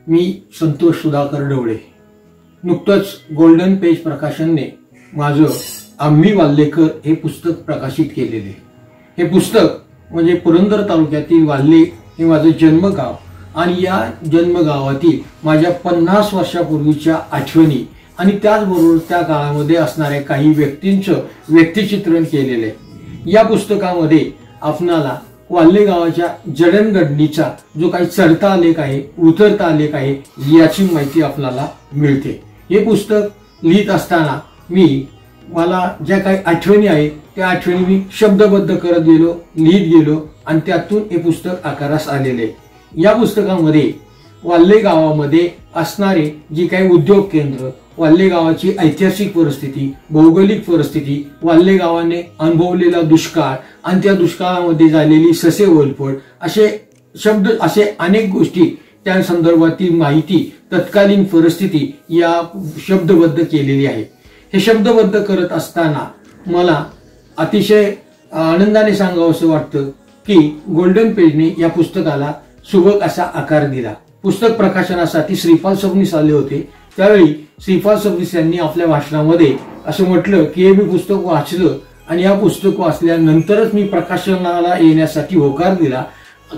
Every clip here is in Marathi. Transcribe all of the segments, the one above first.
मी संतोष सुधाकर डवळे. नुकतंच गोल्डन पेज प्रकाशनने माझं आम्ही वाल्हेकर हे पुस्तक प्रकाशित केलेले. हे पुस्तक म्हणजे पुरंदर तालुक्यातील वाल्हे हे माझं जन्मगाव आणि या जन्मगावातील माझ्या 50 वर्षापूर्वीच्या आठवणी आणि त्याचबरोबर त्या काळामध्ये असणाऱ्या काही व्यक्तींचं व्यक्तिचित्रण केलेलं आहे. या पुस्तकामध्ये आपणाला वाल्हे गावाच्या जडणघडणीचा जो काही चढता आलेख आहे, उतरता आलेख आहे, याची माहिती आपल्याला मिळते. हे पुस्तक लिहित असताना मला ज्या काही आठवणी आहेत त्या आठवणी मी शब्दबद्ध करत गेलो, लिहित गेलो आणि त्यातून हे पुस्तक आकारास आलेले. या पुस्तकामध्ये वाल्हे गावामध्ये असणारे जी काही उद्योग केंद्र, वाल्हे गावाची ऐतिहासिक परिस्थिती, भौगोलिक परिस्थिती, वाल्हे गावाने अनुभवलेला दुष्काळ आणि त्या दुष्काळामध्ये झालेली ससे ओलपड असे अनेक गोष्टी, त्या संदर्भातील माहिती, तत्कालीन परिस्थिती या शब्दबद्ध केलेली आहे. हे शब्दबद्ध करत असताना मला अतिशय आनंदाने सांगावंसं वाटतं की गोल्डन पेजने या पुस्तकाला सुबक असा आकार दिला. पुस्तक प्रकाशनासाठी श्रीपाल सबनीस आले होते. त्यावेळी श्रीपाल सबनीस यांनी आपल्या भाषणामध्ये असं म्हटलं की हे मी पुस्तक वाचलं आणि या पुस्तक वाचल्यानंतरच मी प्रकाशनाला येण्यासाठी होकार दिला.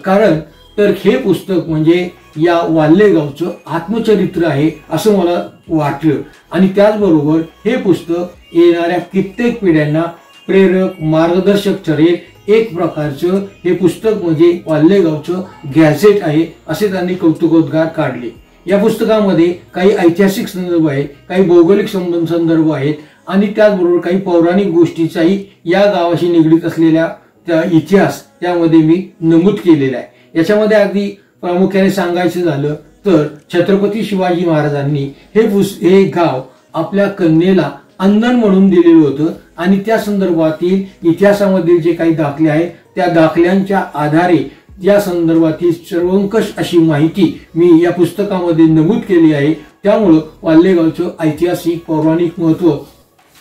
कारण तर हे पुस्तक म्हणजे या वाल्हे गावचं आत्मचरित्र आहे असं मला वाटलं आणि त्याचबरोबर हे पुस्तक येणाऱ्या कित्येक पिढ्यांना प्रेरक, मार्गदर्शक ठरेल. एक प्रकारचं हे पुस्तक म्हणजे वाल्हे गावचं गॅझेट आहे असे त्यांनी कौतुकोद्गार काढले. या पुस्तकामध्ये काही ऐतिहासिक संदर्भ आहेत, काही भौगोलिक संदर्भ आहेत आणि त्याचबरोबर काही पौराणिक गोष्टीचाही या गावाशी निगडीत असलेल्या त्या इतिहास त्यामध्ये मी नमूद केलेला आहे. याच्यामध्ये अगदी प्रामुख्याने सांगायचं झालं तर छत्रपती शिवाजी महाराजांनी हे गाव आपल्या कन्येला अंधन म्हणून दिलेलं होतं आणि त्या संदर्भातील इतिहासामधील जे काही दाखले आहेत त्या दाखल्यांच्या आधारे या संदर्भातील सर्वंकष अशी माहिती मी या पुस्तकामध्ये नमूद केली आहे. त्यामुळं वाल्हे गावचं ऐतिहासिक पौराणिक महत्व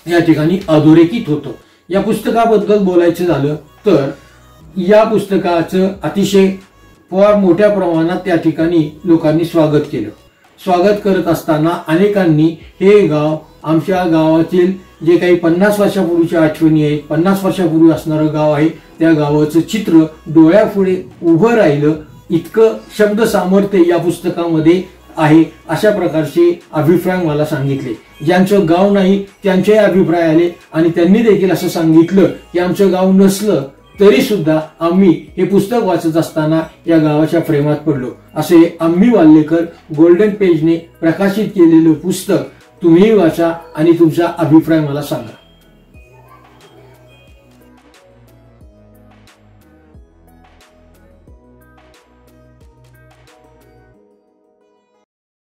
या ठिकाणी अधोरेखित होतं. या पुस्तकाबद्दल बोलायचं झालं तर या पुस्तकाचं अतिशय फार मोठ्या प्रमाणात त्या ठिकाणी लोकांनी स्वागत केलं. स्वागत करत असताना अनेकांनी हे गाव, आमच्या गावातील जे काही 50 वर्षापूर्वीच्या आठवणी आहेत, 50 वर्षापूर्वी असणारं गाव आहे, त्या गावाचं चित्र डोळ्यापुढे उभं राहिलं इतकं शब्द सामर्थ्य या पुस्तकामध्ये आहे अशा प्रकारचे अभिप्राय मला सांगितले. ज्यांचं गाव नाही त्यांचे अभिप्राय आले आणि त्यांनी देखील असं सांगितलं की आमचं गाव नसलं तरी सुद्धा आम्ही हे पुस्तक वाचत असताना या गावाच्या प्रेमात पडलो. असे आम्ही वाल्हेकर गोल्डन पेजने प्रकाशित केलेलं पुस्तक तुम्ही वाचा आणि तुमचा अभिप्राय मला सांगा.